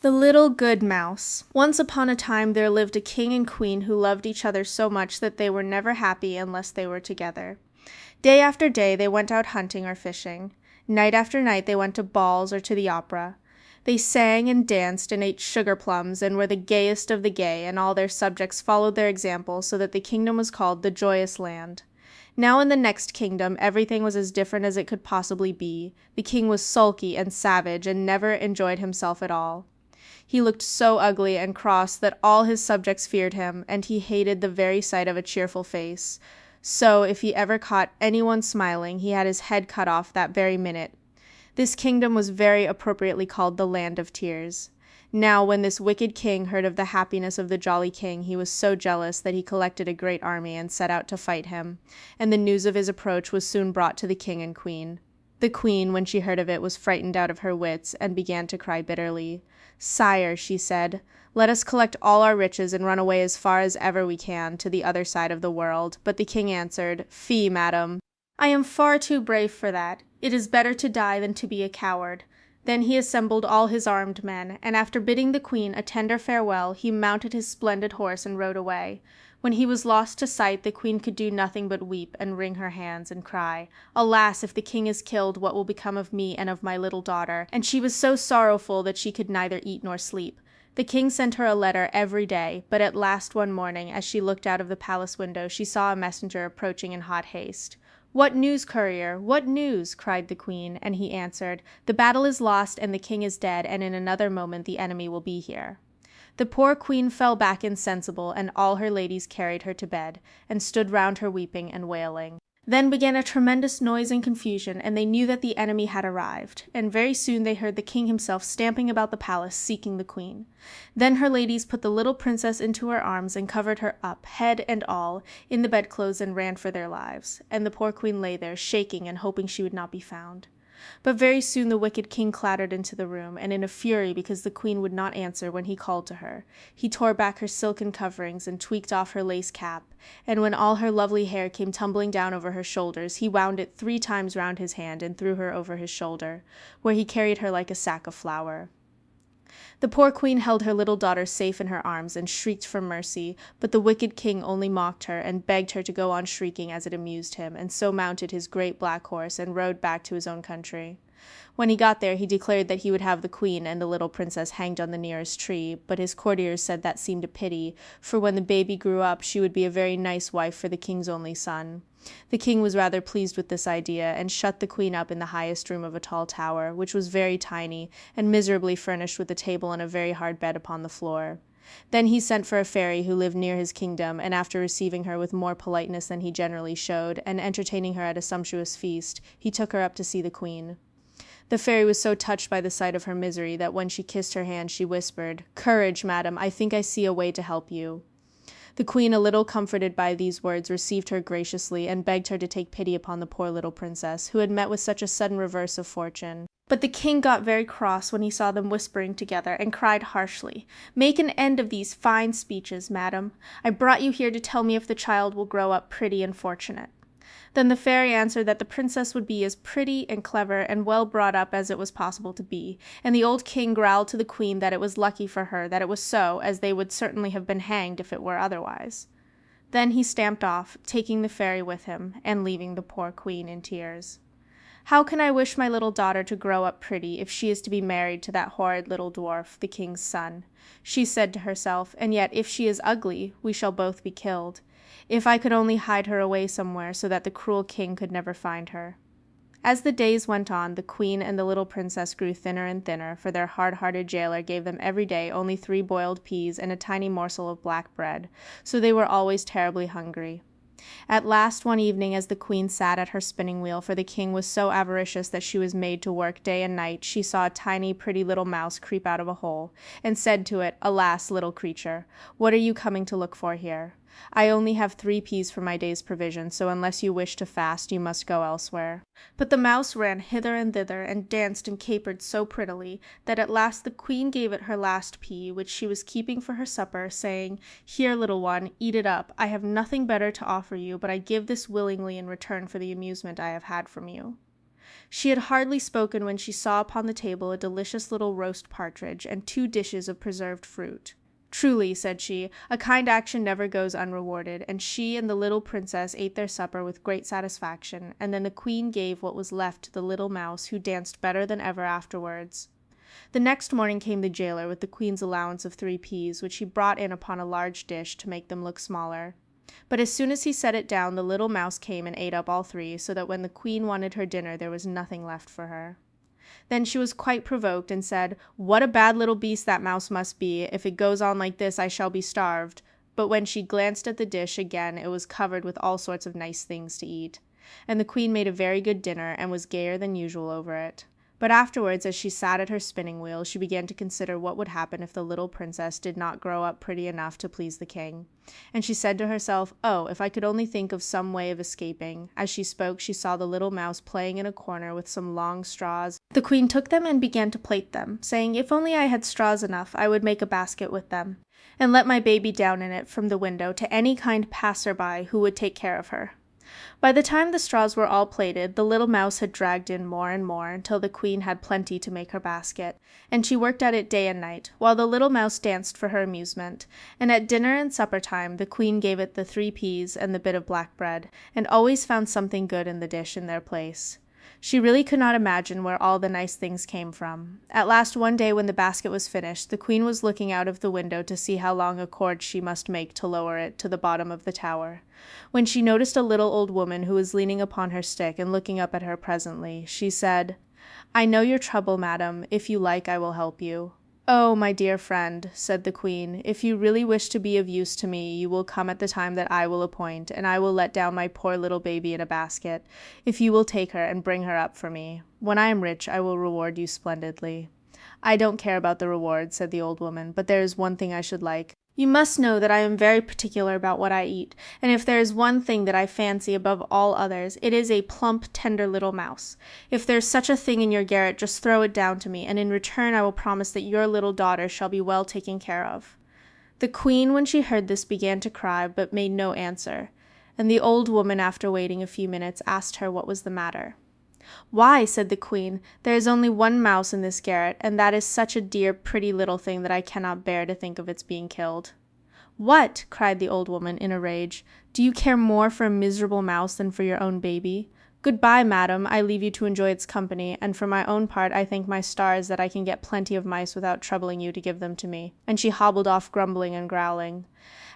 The Little Good Mouse. Once upon a time there lived a king and queen who loved each other so much that they were never happy unless they were together. Day after day they went out hunting or fishing. Night after night they went to balls or to the opera. They sang and danced and ate sugar plums and were the gayest of the gay, and all their subjects followed their example, so that the kingdom was called the Joyous Land. Now in the next kingdom everything was as different as it could possibly be. The king was sulky and savage and never enjoyed himself at all. He looked so ugly and cross that all his subjects feared him, and he hated the very sight of a cheerful face. So, if he ever caught anyone smiling, he had his head cut off that very minute. This kingdom was very appropriately called the Land of Tears. Now, when this wicked king heard of the happiness of the jolly king, he was so jealous that he collected a great army and set out to fight him, and the news of his approach was soon brought to the king and queen. The queen, when she heard of it, was frightened out of her wits, and began to cry bitterly. "Sire," she said, "let us collect all our riches and run away as far as ever we can to the other side of the world." But the king answered, "Fie, madam, I am far too brave for that. It is better to die than to be a coward." Then he assembled all his armed men, and after bidding the queen a tender farewell, he mounted his splendid horse and rode away. When he was lost to sight, the queen could do nothing but weep and wring her hands and cry, "Alas, if the king is killed, what will become of me and of my little daughter?" And she was so sorrowful that she could neither eat nor sleep. The king sent her a letter every day, but at last one morning, as she looked out of the palace window, she saw a messenger approaching in hot haste. "What news, courier? What news?" cried the queen, and he answered, "The battle is lost and the king is dead, and in another moment the enemy will be here." The poor queen fell back insensible, and all her ladies carried her to bed, and stood round her weeping and wailing. Then began a tremendous noise and confusion, and they knew that the enemy had arrived, and very soon they heard the king himself stamping about the palace, seeking the queen. Then her ladies put the little princess into her arms, and covered her up, head and all, in the bedclothes, and ran for their lives, and the poor queen lay there, shaking and hoping she would not be found. But very soon the wicked king clattered into the room, and in a fury because the queen would not answer when he called to her, he tore back her silken coverings and tweaked off her lace cap, and when all her lovely hair came tumbling down over her shoulders, he wound it 3 times round his hand and threw her over his shoulder, where he carried her like a sack of flour. The poor queen held her little daughter safe in her arms, and shrieked for mercy, but the wicked king only mocked her, and begged her to go on shrieking as it amused him, and so mounted his great black horse, and rode back to his own country. When he got there, he declared that he would have the queen and the little princess hanged on the nearest tree, but his courtiers said that seemed a pity, for when the baby grew up she would be a very nice wife for the king's only son. The king was rather pleased with this idea, and shut the queen up in the highest room of a tall tower, which was very tiny, and miserably furnished with a table and a very hard bed upon the floor. Then he sent for a fairy who lived near his kingdom, and after receiving her with more politeness than he generally showed, and entertaining her at a sumptuous feast, he took her up to see the queen. The fairy was so touched by the sight of her misery that when she kissed her hand she whispered, "Courage, madam, I think I see a way to help you." The queen, a little comforted by these words, received her graciously, and begged her to take pity upon the poor little princess, who had met with such a sudden reverse of fortune. But the king got very cross when he saw them whispering together, and cried harshly, "Make an end of these fine speeches, madam. I brought you here to tell me if the child will grow up pretty and fortunate." Then the fairy answered that the princess would be as pretty and clever and well brought up as it was possible to be, and the old king growled to the queen that it was lucky for her that it was so, as they would certainly have been hanged if it were otherwise. Then he stamped off, taking the fairy with him, and leaving the poor queen in tears. "How can I wish my little daughter to grow up pretty if she is to be married to that horrid little dwarf, the king's son?" she said to herself, "and yet if she is ugly, we shall both be killed. If I could only hide her away somewhere, so that the cruel king could never find her." As the days went on, the queen and the little princess grew thinner and thinner, for their hard-hearted jailer gave them every day only 3 boiled peas and a tiny morsel of black bread, so they were always terribly hungry. At last one evening, as the queen sat at her spinning wheel, for the king was so avaricious that she was made to work day and night, she saw a tiny pretty little mouse creep out of a hole, and said to it, "Alas, little creature, what are you coming to look for here? I only have 3 peas for my day's provision, so unless you wish to fast, you must go elsewhere." But the mouse ran hither and thither, and danced and capered so prettily, that at last the queen gave it her last pea, which she was keeping for her supper, saying, "Here, little one, eat it up. I have nothing better to offer you, but I give this willingly in return for the amusement I have had from you." She had hardly spoken when she saw upon the table a delicious little roast partridge and 2 dishes of preserved fruit. "Truly," said she, "a kind action never goes unrewarded," and she and the little princess ate their supper with great satisfaction, and then the queen gave what was left to the little mouse, who danced better than ever afterwards. The next morning came the jailer with the queen's allowance of 3 peas, which he brought in upon a large dish to make them look smaller. But as soon as he set it down, the little mouse came and ate up all 3, so that when the queen wanted her dinner there was nothing left for her. Then she was quite provoked, and said, "What a bad little beast that mouse must be! If it goes on like this I shall be starved." But when she glanced at the dish again it was covered with all sorts of nice things to eat. And the queen made a very good dinner, and was gayer than usual over it. But afterwards, as she sat at her spinning wheel, she began to consider what would happen if the little princess did not grow up pretty enough to please the king. And she said to herself, "Oh, if I could only think of some way of escaping." As she spoke, she saw the little mouse playing in a corner with some long straws. The queen took them and began to plait them, saying, "If only I had straws enough, I would make a basket with them, and let my baby down in it from the window to any kind passer-by who would take care of her." By the time the straws were all plaited, the little mouse had dragged in more and more, until the queen had plenty to make her basket, and she worked at it day and night, while the little mouse danced for her amusement. And at dinner and supper time the queen gave it the 3 peas and the bit of black bread, and always found something good in the dish in their place. She really could not imagine where all the nice things came from. At last one day when the basket was finished, the queen was looking out of the window to see how long a cord she must make to lower it to the bottom of the tower, when she noticed a little old woman who was leaning upon her stick and looking up at her presently. She said, "I know your trouble, madam. If you like, I will help you." "Oh, my dear friend," said the queen, "if you really wish to be of use to me, you will come at the time that I will appoint, and I will let down my poor little baby in a basket, if you will take her and bring her up for me. When I am rich, I will reward you splendidly." "I don't care about the reward," said the old woman, "but there is one thing I should like. You must know that I am very particular about what I eat, and if there is one thing that I fancy above all others, it is a plump, tender little mouse. If there is such a thing in your garret, just throw it down to me, and in return I will promise that your little daughter shall be well taken care of." The queen, when she heard this, began to cry, but made no answer, and the old woman, after waiting a few minutes, asked her what was the matter. "Why," said the queen, "there is only 1 mouse in this garret, and that is such a dear, pretty little thing that I cannot bear to think of its being killed." "What!" cried the old woman, in a rage. "Do you care more for a miserable mouse than for your own baby? Good-bye, madam, I leave you to enjoy its company, and for my own part I thank my stars that I can get plenty of mice without troubling you to give them to me." And she hobbled off grumbling and growling.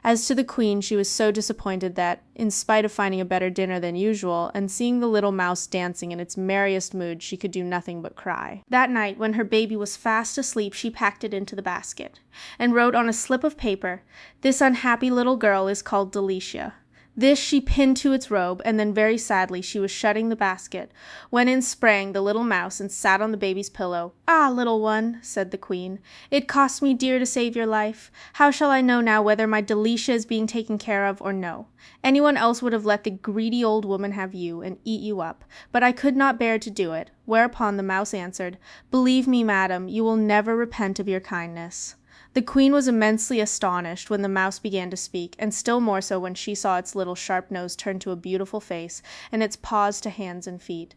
As to the queen, she was so disappointed that, in spite of finding a better dinner than usual, and seeing the little mouse dancing in its merriest mood, she could do nothing but cry. That night, when her baby was fast asleep, she packed it into the basket, and wrote on a slip of paper, "This unhappy little girl is called Delicia." This she pinned to its robe, and then very sadly she was shutting the basket, when in sprang the little mouse and sat on the baby's pillow. "Ah, little one," said the queen, "it cost me dear to save your life. How shall I know now whether my Delicia is being taken care of or no? Anyone else would have let the greedy old woman have you, and eat you up, but I could not bear to do it." Whereupon the mouse answered, "Believe me, madam, you will never repent of your kindness." The queen was immensely astonished when the mouse began to speak, and still more so when she saw its little sharp nose turn to a beautiful face, and its paws to hands and feet.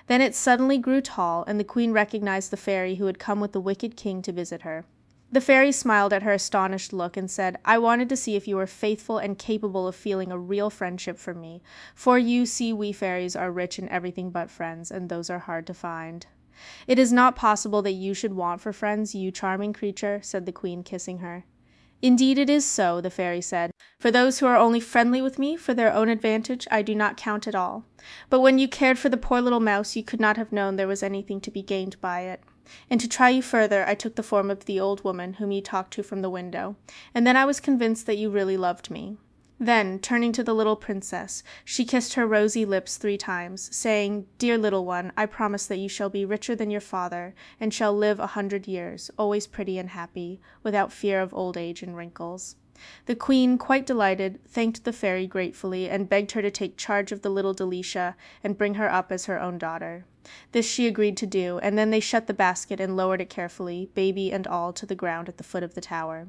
Then it suddenly grew tall, and the queen recognized the fairy who had come with the wicked king to visit her. The fairy smiled at her astonished look, and said, "I wanted to see if you were faithful and capable of feeling a real friendship for me, for you see we fairies are rich in everything but friends, and those are hard to find." "It is not possible that you should want for friends, you charming creature," said the queen, kissing her. "Indeed it is so," the fairy said. "For those who are only friendly with me for their own advantage, I do not count at all. But when you cared for the poor little mouse, you could not have known there was anything to be gained by it. And to try you further, I took the form of the old woman whom you talked to from the window, and then I was convinced that you really loved me." Then, turning to the little princess, she kissed her rosy lips 3 times, saying, "Dear little one, I promise that you shall be richer than your father, and shall live 100 years, always pretty and happy, without fear of old age and wrinkles." The queen, quite delighted, thanked the fairy gratefully, and begged her to take charge of the little Delicia, and bring her up as her own daughter. This she agreed to do, and then they shut the basket and lowered it carefully, baby and all, to the ground at the foot of the tower.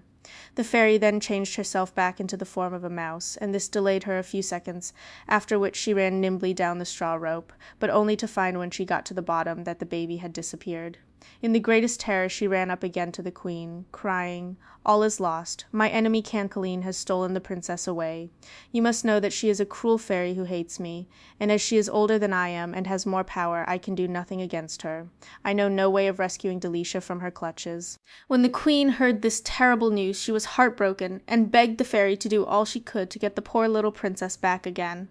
The fairy then changed herself back into the form of a mouse, and this delayed her a few seconds, after which she ran nimbly down the straw rope, but only to find when she got to the bottom that the baby had disappeared. In the greatest terror she ran up again to the queen, crying, "All is lost. My enemy Cancaline has stolen the princess away. You must know that she is a cruel fairy who hates me, and as she is older than I am and has more power, I can do nothing against her. I know no way of rescuing Delicia from her clutches." When the queen heard this terrible news she was heartbroken, and begged the fairy to do all she could to get the poor little princess back again.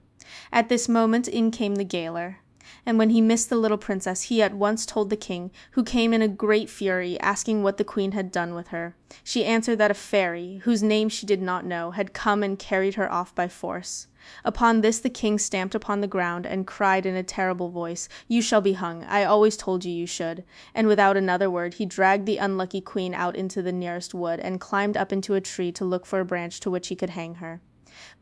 At this moment in came the gaoler, and when he missed the little princess he at once told the king, who came in a great fury, asking what the queen had done with her. She answered that a fairy, whose name she did not know, had come and carried her off by force. Upon this the king stamped upon the ground and cried in a terrible voice, "You shall be hung. I always told you you should." And without another word he dragged the unlucky queen out into the nearest wood, and climbed up into a tree to look for a branch to which he could hang her.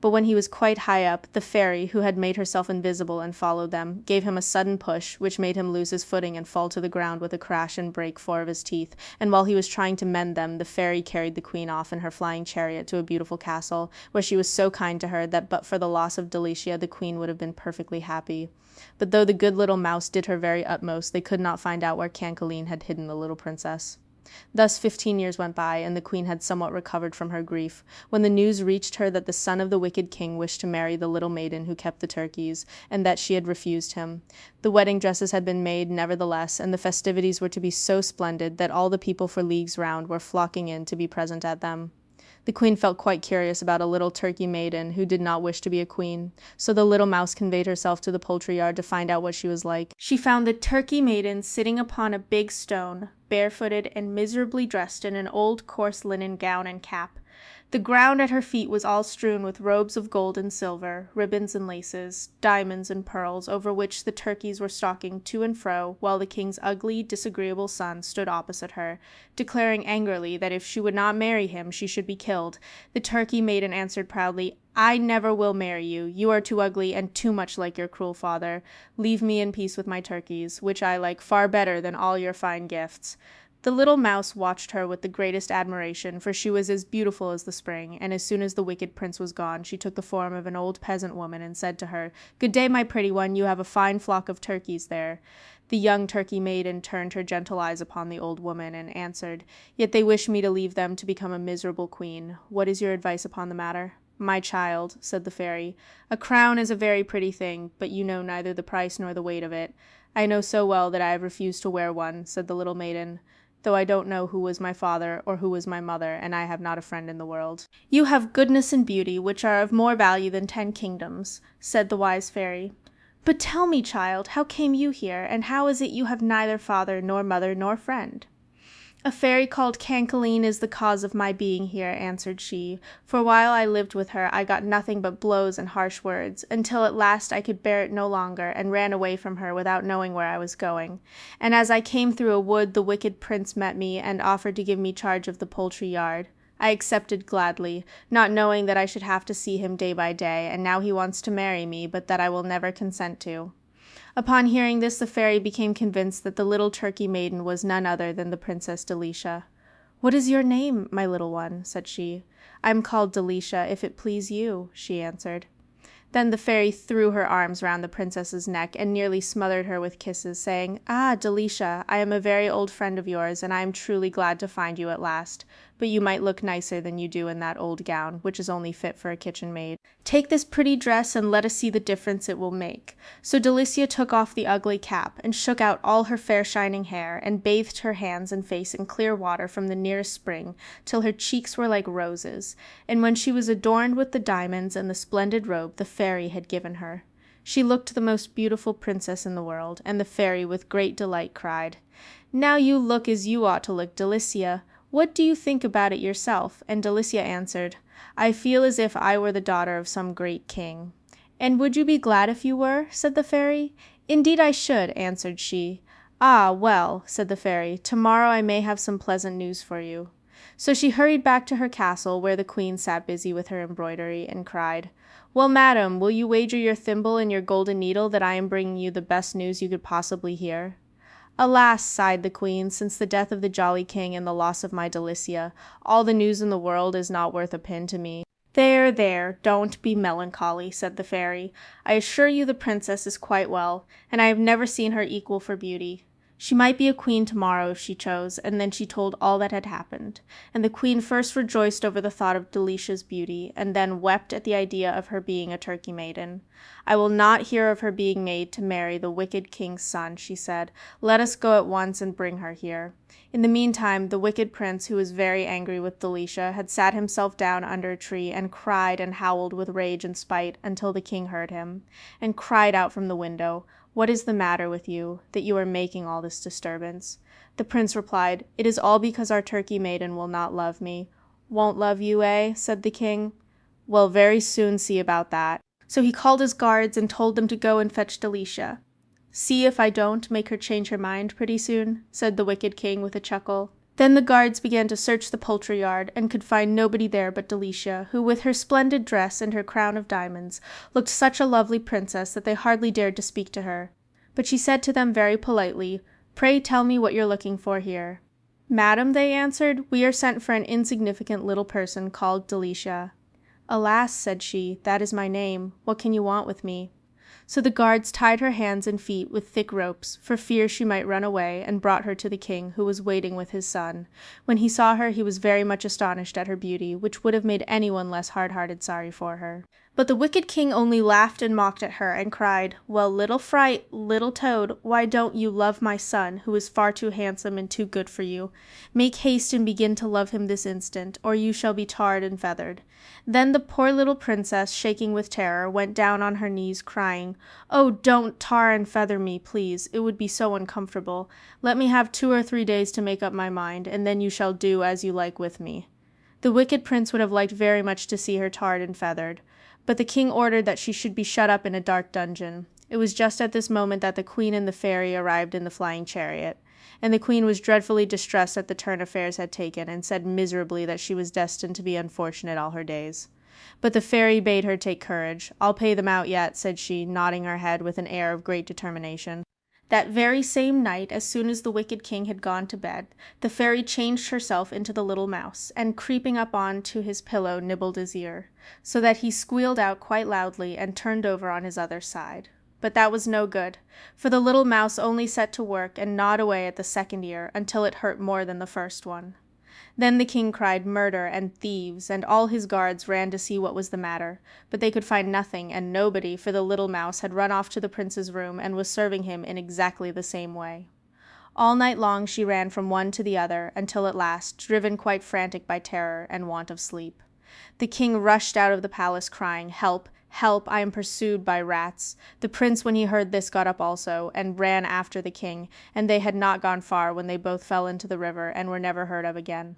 But when he was quite high up, the fairy, who had made herself invisible and followed them, gave him a sudden push, which made him lose his footing and fall to the ground with a crash and break 4 of his teeth, and while he was trying to mend them, the fairy carried the queen off in her flying chariot to a beautiful castle, where she was so kind to her that but for the loss of Delicia the queen would have been perfectly happy. But though the good little mouse did her very utmost, they could not find out where Cancaline had hidden the little princess. Thus 15 years went by, and the queen had somewhat recovered from her grief, when the news reached her that the son of the wicked king wished to marry the little maiden who kept the turkeys, and that she had refused him. The wedding dresses had been made, nevertheless, and the festivities were to be so splendid that all the people for leagues round were flocking in to be present at them. The queen felt quite curious about a little turkey maiden who did not wish to be a queen, so the little mouse conveyed herself to the poultry yard to find out what she was like. She found the turkey maiden sitting upon a big stone, barefooted and miserably dressed in an old coarse linen gown and cap. The ground at her feet was all strewn with robes of gold and silver, ribbons and laces, diamonds and pearls, over which the turkeys were stalking to and fro, while the king's ugly, disagreeable son stood opposite her, declaring angrily that if she would not marry him she should be killed. The turkey maiden answered proudly, "I never will marry you. You are too ugly and too much like your cruel father. Leave me in peace with my turkeys, which I like far better than all your fine gifts." The little mouse watched her with the greatest admiration, for she was as beautiful as the spring, and as soon as the wicked prince was gone, she took the form of an old peasant woman and said to her, "Good day, my pretty one, you have a fine flock of turkeys there." The young turkey maiden turned her gentle eyes upon the old woman, and answered, "Yet they wish me to leave them to become a miserable queen. What is your advice upon the matter?" "My child," said the fairy, "a crown is a very pretty thing, but you know neither the price nor the weight of it." "I know so well that I have refused to wear one," said the little maiden, "though I don't know who was my father or who was my mother, and I have not a friend in the world." "You have goodness and beauty, which are of more value than 10 kingdoms," said the wise fairy. "But tell me, child, how came you here, and how is it you have neither father nor mother nor friend?" "A fairy called Cancaline is the cause of my being here," answered she, "for while I lived with her I got nothing but blows and harsh words, until at last I could bear it no longer, and ran away from her without knowing where I was going. And as I came through a wood the wicked prince met me, and offered to give me charge of the poultry yard. I accepted gladly, not knowing that I should have to see him day by day, and now he wants to marry me, but that I will never consent to." Upon hearing this the fairy became convinced that the little turkey maiden was none other than the Princess Delicia. "What is your name, my little one?" said she. "I am called Delicia, if it please you," she answered. Then the fairy threw her arms round the princess's neck and nearly smothered her with kisses, saying, "Ah, Delicia, I am a very old friend of yours, and I am truly glad to find you at last. But you might look nicer than you do in that old gown, which is only fit for a kitchen maid. Take this pretty dress, and let us see the difference it will make." So Delicia took off the ugly cap, and shook out all her fair shining hair, and bathed her hands and face in clear water from the nearest spring, till her cheeks were like roses. And when she was adorned with the diamonds and the splendid robe the fairy had given her, she looked the most beautiful princess in the world, and the fairy with great delight cried, "Now you look as you ought to look, Delicia. What do you think about it yourself?" And Delicia answered, "I feel as if I were the daughter of some great king." "And would you be glad if you were?" said the fairy. "Indeed I should," answered she. "Ah, well," said the fairy, "tomorrow I may have some pleasant news for you." So she hurried back to her castle, where the queen sat busy with her embroidery, and cried, "Well, madam, will you wager your thimble and your golden needle that I am bringing you the best news you could possibly hear?" "Alas," sighed the queen, "since the death of the jolly king and the loss of my Delicia, all the news in the world is not worth a pin to me." "There, there, don't be melancholy," said the fairy. "I assure you the princess is quite well, and I have never seen her equal for beauty. She might be a queen tomorrow if she chose." And then she told all that had happened. And the queen first rejoiced over the thought of Delicia's beauty, and then wept at the idea of her being a Turkey maiden. "I will not hear of her being made to marry the wicked king's son," she said. "Let us go at once and bring her here." In the meantime, the wicked prince, who was very angry with Delicia, had sat himself down under a tree, and cried and howled with rage and spite until the king heard him, and cried out from the window, "What is the matter with you, that you are making all this disturbance?" The prince replied, "It is all because our Turkey maiden will not love me." "Won't love you, eh?" said the king. "We'll very soon see about that." So he called his guards and told them to go and fetch Delicia. "See if I don't make her change her mind pretty soon," said the wicked king with a chuckle. Then the guards began to search the poultry yard, and could find nobody there but Delicia, who, with her splendid dress and her crown of diamonds, looked such a lovely princess that they hardly dared to speak to her. But she said to them very politely, "Pray tell me what you're looking for here." "Madam," they answered, "we are sent for an insignificant little person called Delicia." "Alas," said she, "that is my name. What can you want with me?" So the guards tied her hands and feet with thick ropes, for fear she might run away, and brought her to the king, who was waiting with his son. When he saw her, he was very much astonished at her beauty, which would have made anyone less hard-hearted sorry for her. But the wicked king only laughed and mocked at her, and cried, "Well, little fright, little toad, why don't you love my son, who is far too handsome and too good for you? Make haste and begin to love him this instant, or you shall be tarred and feathered." Then the poor little princess, shaking with terror, went down on her knees, crying, "Oh, don't tar and feather me, please, it would be so uncomfortable. Let me have 2 or 3 days to make up my mind, and then you shall do as you like with me." The wicked prince would have liked very much to see her tarred and feathered, but the king ordered that she should be shut up in a dark dungeon. It was just at this moment that the queen and the fairy arrived in the flying chariot, and the queen was dreadfully distressed at the turn affairs had taken, and said miserably that she was destined to be unfortunate all her days. But the fairy bade her take courage. "I'll pay them out yet," said she, nodding her head with an air of great determination. That very same night, as soon as the wicked king had gone to bed, the fairy changed herself into the little mouse, and creeping up on to his pillow nibbled his ear, so that he squealed out quite loudly and turned over on his other side. But that was no good, for the little mouse only set to work and gnawed away at the second ear until it hurt more than the first one. Then the king cried "Murder!" and "Thieves!" and all his guards ran to see what was the matter, but they could find nothing and nobody, for the little mouse had run off to the prince's room and was serving him in exactly the same way. All night long she ran from one to the other, until at last, driven quite frantic by terror and want of sleep, the king rushed out of the palace crying, "Help! Help! I am pursued by rats." The prince, when he heard this, got up also, and ran after the king, and they had not gone far when they both fell into the river and were never heard of again.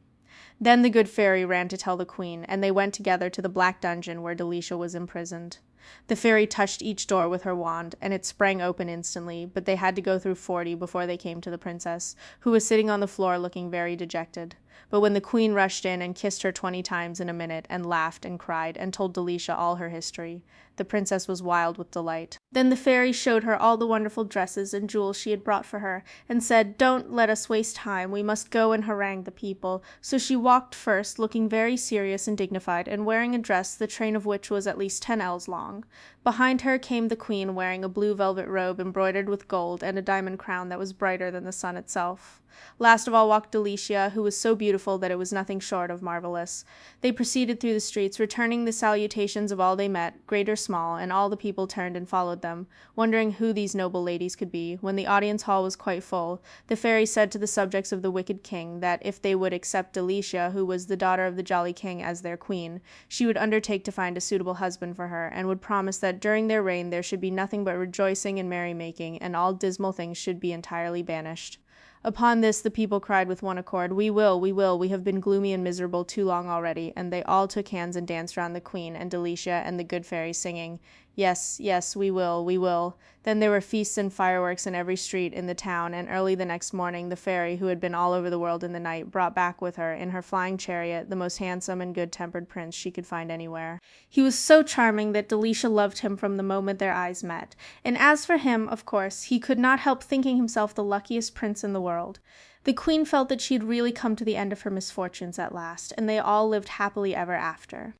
Then the good fairy ran to tell the queen, and they went together to the black dungeon where Delicia was imprisoned. The fairy touched each door with her wand, and it sprang open instantly, but they had to go through 40 before they came to the princess, who was sitting on the floor looking very dejected. But when the queen rushed in and kissed her 20 times in a minute, and laughed and cried, and told Delicia all her history, the princess was wild with delight. Then the fairy showed her all the wonderful dresses and jewels she had brought for her, and said, "Don't let us waste time, we must go and harangue the people." So she walked first, looking very serious and dignified, and wearing a dress the train of which was at least 10 ells long. Behind her came the queen, wearing a blue velvet robe embroidered with gold, and a diamond crown that was brighter than the sun itself. Last of all walked Delicia, who was so beautiful that it was nothing short of marvelous. They proceeded through the streets, returning the salutations of all they met, great or small, and all the people turned and followed them, wondering who these noble ladies could be. When the audience hall was quite full, the fairy said to the subjects of the wicked king that if they would accept Delicia, who was the daughter of the jolly king, as their queen, she would undertake to find a suitable husband for her, and would promise that during their reign there should be nothing but rejoicing and merrymaking, and all dismal things should be entirely banished. Upon this the people cried with one accord, "We will, we have been gloomy and miserable too long already," and they all took hands and danced round the queen and Delicia and the good fairy, singing, Yes, yes, we will, we will. Then there were feasts and fireworks in every street in the town, and early the next morning the fairy, who had been all over the world in the night, brought back with her, in her flying chariot, the most handsome and good-tempered prince she could find anywhere. He was so charming that Delicia loved him from the moment their eyes met, and as for him, of course, he could not help thinking himself the luckiest prince in the world. The queen felt that she had really come to the end of her misfortunes at last, and they all lived happily ever after.